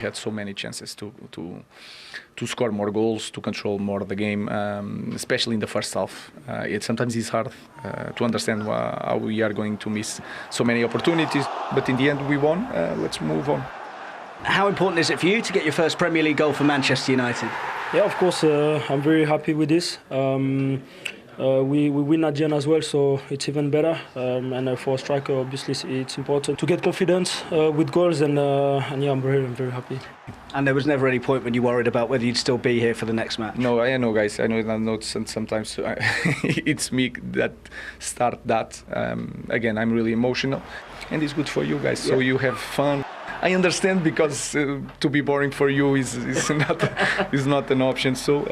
Had so many chances to score more goals, to control more the game, especially in the first half. Sometimes it's hard to understand how we are going to miss so many opportunities, but in the end we won. Let's move on. How important is it for you to get your first Premier League goal for Manchester United? Yeah, of course, I'm very happy with this. We win at the end as well, so it's even better. And for a striker, obviously, it's important to get confidence with goals, and yeah, I'm very happy. And there was never any point when you worried about whether you'd still be here for the next match? No, I know, guys. I know sometimes it's me that start that. Again, I'm really emotional, and it's good for you guys, so you have fun. I understand, because to be boring for you is not an option, so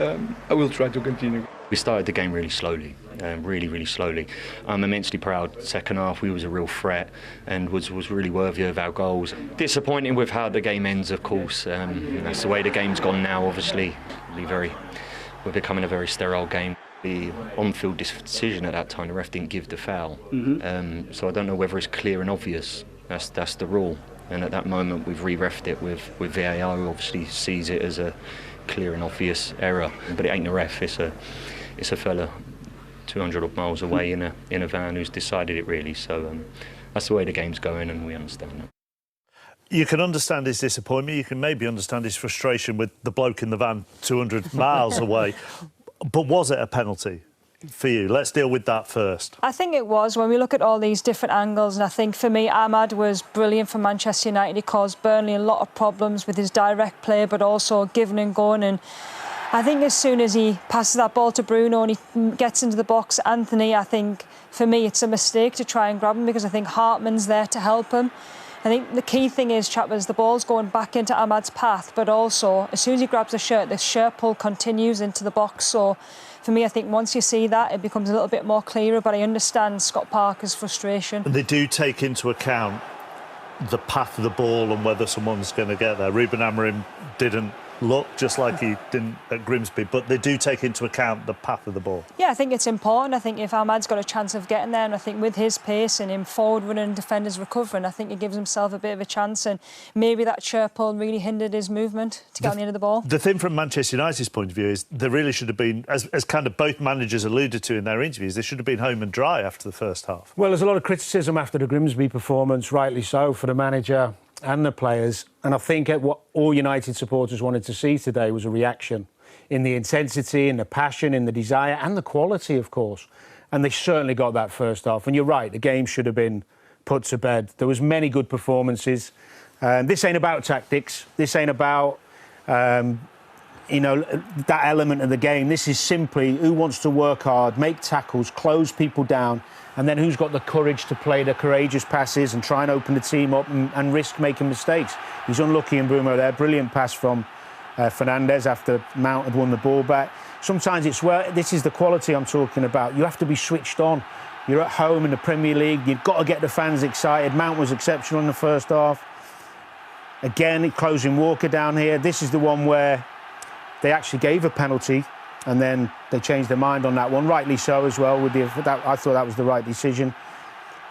I will try to continue. We started the game really slowly, really slowly. I'm immensely proud. Second half, we was a real threat and was really worthy of our goals. Disappointing with how the game ends, of course. That's the way the game's gone now, obviously. We're becoming a very sterile game. The on-field decision at that time, the ref didn't give the foul. So I don't know whether it's clear and obvious. That's the rule. And at that moment, we've re-refed it with VAR, who obviously sees it as a clear and obvious error. But it ain't the ref, it's a fella 200 odd miles away in a van who's decided it, really. So that's the way the game's going, and we understand that. You can understand his disappointment. You can maybe understand his frustration with the bloke in the van 200 miles away. But was it a penalty for you? Let's deal with that first. I think it was, when we look at all these different angles, and I think for me Ahmad was brilliant for Manchester United. He caused Burnley a lot of problems with his direct play, but also giving and going, and I think as soon as he passes that ball to Bruno and he gets into the box, Anthony, I think for me it's a mistake to try and grab him, because I think Hartman's there to help him. I think the key thing is, Chappers, the ball's going back into Ahmad's path, but also as soon as he grabs the shirt pull continues into the box. So for me, I think once you see that, it becomes a little bit more clearer, but I understand Scott Parker's frustration. And they do take into account the path of the ball and whether someone's going to get there. Ruben Amorim didn't look, just like he didn't at Grimsby, but they do take into account the path of the ball. Yeah, I think it's important. I think if Ahmad's got a chance of getting there, and I think with his pace and him forward running and defenders recovering, I think he gives himself a bit of a chance, and maybe that shirt pull really hindered his movement to get on the end of the ball. The thing from Manchester United's point of view is there really should have been, as kind of both managers alluded to in their interviews, they should have been home and dry after the first half. Well, there's a lot of criticism after the Grimsby performance, rightly so, for the manager and the players, and I think what all United supporters wanted to see today was a reaction in the intensity, in the passion, in the desire and the quality, of course, and they certainly got that first half. And you're right, the game should have been put to bed. There was many good performances. This ain't about tactics, this ain't about you know, that element of the game. This is simply who wants to work hard, make tackles, close people down, and then who's got the courage to play the courageous passes and try and open the team up and risk making mistakes. He's unlucky in Bruno there. Brilliant pass from Fernandes after Mount had won the ball back. Sometimes it's where this is the quality I'm talking about. You have to be switched on. You're at home in the Premier League. You've got to get the fans excited. Mount was exceptional in the first half. Again, closing Walker down here. This is the one where they actually gave a penalty, and then they changed their mind on that one, rightly so as well. I thought that was the right decision.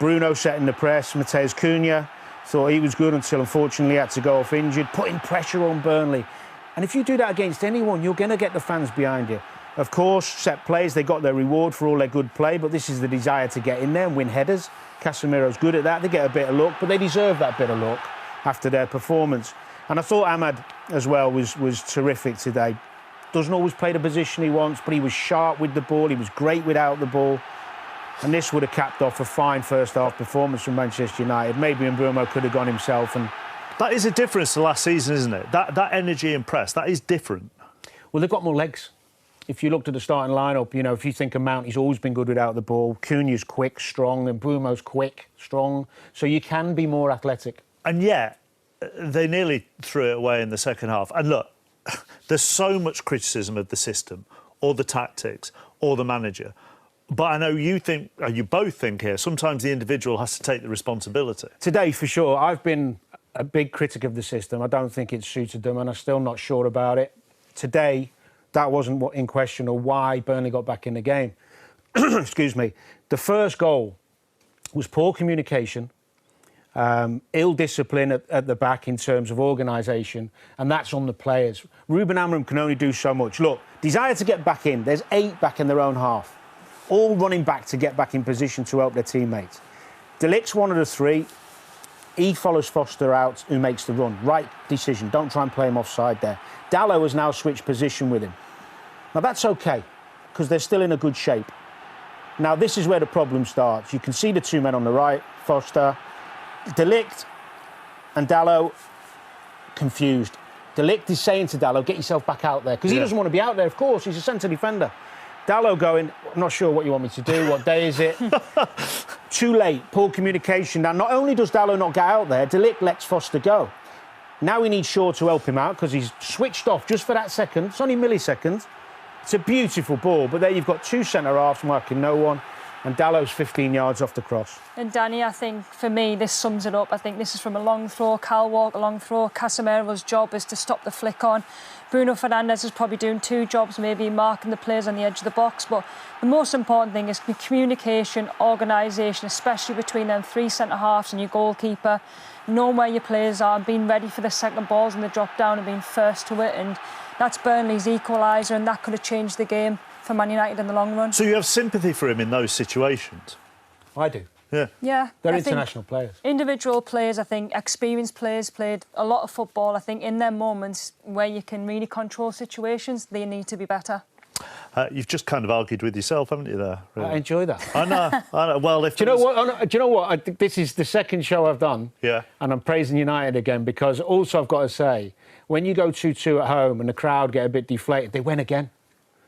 Bruno setting the press. Matheus Cunha thought he was good until, unfortunately, he had to go off injured, putting pressure on Burnley. And if you do that against anyone, you're going to get the fans behind you. Of course, set plays, they got their reward for all their good play, but this is the desire to get in there and win headers. Casemiro's good at that. They get a bit of luck, but they deserve that bit of luck after their performance. And I thought Ahmad, as well, was terrific today. Doesn't always play the position he wants, but he was sharp with the ball. He was great without the ball. And this would have capped off a fine first-half performance from Manchester United. Maybe Mbeumo could have gone himself. And that is a difference to last season, isn't it? That energy and press, that is different. Well, they've got more legs. If you looked at the starting lineup, you know, if you think of Mount, he's always been good without the ball. Cunha's quick, strong, and Mbeumo's quick, strong. So you can be more athletic. And yet, they nearly threw it away in the second half. And look, there's so much criticism of the system or the tactics or the manager. But I know you think, or you both think here, sometimes the individual has to take the responsibility. Today, for sure, I've been a big critic of the system. I don't think it suited them, and I'm still not sure about it. Today, that wasn't what in question or why Burnley got back in the game. Excuse me. The first goal was poor communication. ill discipline at the back in terms of organisation, and that's on the players. Ruben Amorim can only do so much. Look, desire to get back in. There's 8 back in their own half, all running back to get back in position to help their teammates. De Ligt's one of the 3. He follows Foster out, who makes the run. Right decision. Don't try and play him offside there. Dalot has now switched position with him. Now, that's OK, because they're still in a good shape. Now, this is where the problem starts. You can see the 2 men on the right, Foster, De Ligt and Dalot, confused. De Ligt is saying to Dalot, get yourself back out there, because he doesn't want to be out there, of course. He's a centre defender. Dalot going, I'm not sure what you want me to do. What day is it? Too late. Poor communication. Now, not only does Dalot not get out there, De Ligt lets Foster go. Now he needs Shaw to help him out because he's switched off just for that second. It's only milliseconds. It's a beautiful ball, but there you've got 2 centre-halves marking no one, and Dallow's 15 yards off the cross. And Danny, I think for me this sums it up. I think this is from a long throw, Kyle Walker long throw. Casemiro's job is to stop the flick on. Bruno Fernandes is probably doing 2 jobs, maybe marking the players on the edge of the box. But the most important thing is communication, organisation, especially between them 3 centre-halves and your goalkeeper. Knowing where your players are and being ready for the second balls and the drop down and being first to it. And that's Burnley's equaliser, and that could have changed the game for Man United in the long run. So you have sympathy for him in those situations? I do. Yeah. They're international players. Individual players, I think, experienced players, played a lot of football. I think in their moments where you can really control situations, they need to be better. You've just kind of argued with yourself, haven't you, there? Really? I enjoy that. I know. Well, if do you know what? I think this is the second show I've done. Yeah. And I'm praising United again, because also I've got to say, when you go 2-2 at home and the crowd get a bit deflated, they win again.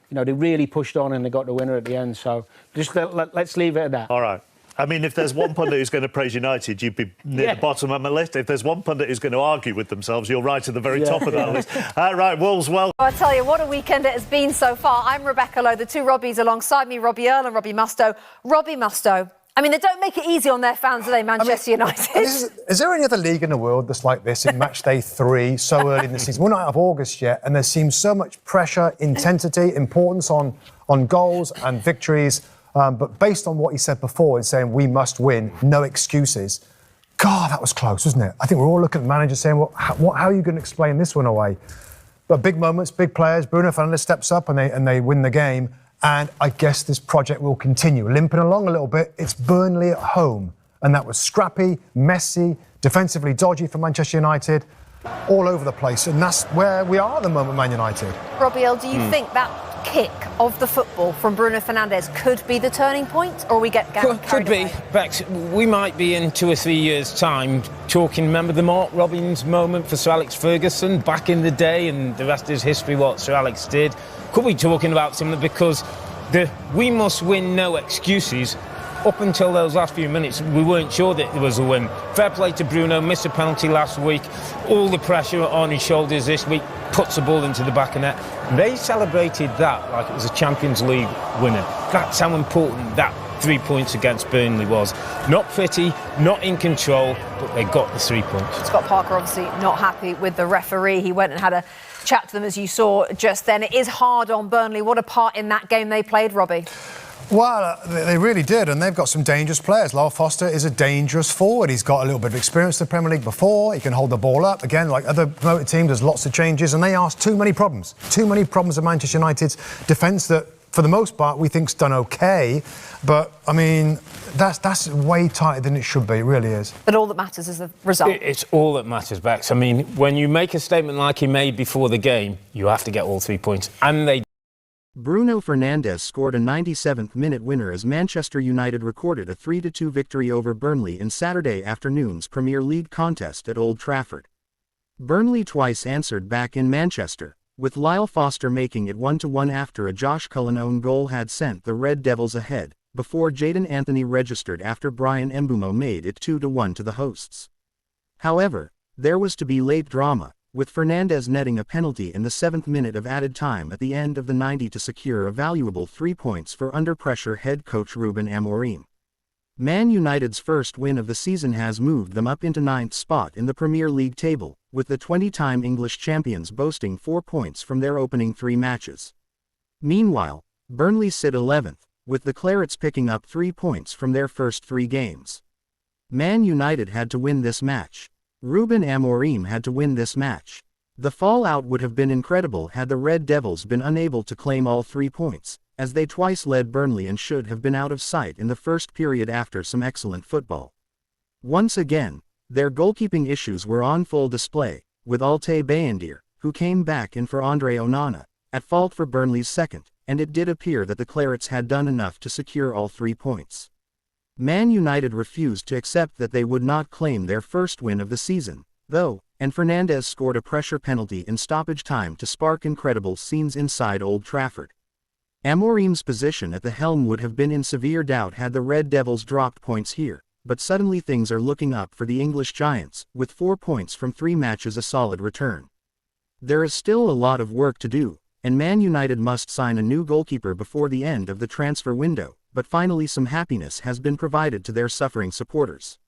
You know, they really pushed on and they got the winner at the end. So just let's leave it at that. All right. I mean, if there's one pundit who's going to praise United, you'd be near the bottom of my list. If there's one pundit who's going to argue with themselves, you're right at the very top of that list. Right, Wolves, well... I tell you, what a weekend it has been so far. I'm Rebecca Lowe, the 2 Robbies alongside me, Robbie Earle and Robbie Mustoe. Robbie Mustoe, I mean, they don't make it easy on their fans, do they, Manchester United? Is there any other league in the world that's like this in match day 3, so early in the season? We're not out of August yet, and there seems so much pressure, intensity, importance on goals and victories. But based on what he said before in saying we must win, no excuses, God, that was close, wasn't it? I think we're all looking at the manager saying, well, how are you going to explain this one away? But big moments, big players. Bruno Fernandes steps up and they win the game. And I guess this project will continue. Limping along a little bit, it's Burnley at home. And that was scrappy, messy, defensively dodgy for Manchester United, all over the place. And that's where we are at the moment, Man United. Robbie Earle, do you think that kick of the football from Bruno Fernandes could be the turning point, or we get carried could be, away? Bex. We might be in 2 or 3 years' time talking, remember the Mark Robins moment for Sir Alex Ferguson back in the day, and the rest is history what Sir Alex did. Could we be talking about similar, because we must win, no excuses. Up until those last few minutes, we weren't sure that there was a win. Fair play to Bruno, missed a penalty last week. All the pressure on his shoulders this week, puts the ball into the back of net. They celebrated that like it was a Champions League winner. That's how important that 3 points against Burnley was. Not pretty, not in control, but they got the 3 points. Scott Parker obviously not happy with the referee. He went and had a chat to them, as you saw just then. It is hard on Burnley. What a part in that game they played, Robbie. Well, they really did, and they've got some dangerous players. Lyle Foster is a dangerous forward. He's got a little bit of experience in the Premier League before. He can hold the ball up. Again, like other promoted teams, there's lots of changes, and they asked too many problems. Too many problems of Manchester United's defence that, for the most part, we think's done OK. But, I mean, that's way tighter than it should be. It really is. But all that matters is the result. It's all that matters, Bex. I mean, when you make a statement like he made before the game, you have to get all 3 points. And they... Bruno Fernandes scored a 97th-minute winner as Manchester United recorded a 3-2 victory over Burnley in Saturday afternoon's Premier League contest at Old Trafford. Burnley twice answered back in Manchester, with Lyle Foster making it 1-1 after a Josh Cullen own goal had sent the Red Devils ahead, before Jadon Anthony registered after Brian Mbeumo made it 2-1 to the hosts. However, there was to be late drama, with Fernandes netting a penalty in the 7th minute of added time at the end of the 90 to secure a valuable 3 points for under-pressure head coach Ruben Amorim. Man United's first win of the season has moved them up into 9th spot in the Premier League table, with the 20-time English champions boasting 4 points from their opening 3 matches. Meanwhile, Burnley sit 11th, with the Clarets picking up 3 points from their first 3 games. Man United had to win this match. Ruben Amorim had to win this match. The fallout would have been incredible had the Red Devils been unable to claim all 3 points, as they twice led Burnley and should have been out of sight in the first period after some excellent football. Once again, their goalkeeping issues were on full display, with Altay Bayindir, who came back in for Andre Onana, at fault for Burnley's second, and it did appear that the Clarets had done enough to secure all 3 points. Man United refused to accept that they would not claim their first win of the season, though, and Fernandes scored a pressure penalty in stoppage time to spark incredible scenes inside Old Trafford. Amorim's position at the helm would have been in severe doubt had the Red Devils dropped points here, but suddenly things are looking up for the English Giants, with 4 points from 3 matches a solid return. There is still a lot of work to do, and Man United must sign a new goalkeeper before the end of the transfer window, but finally some happiness has been provided to their suffering supporters.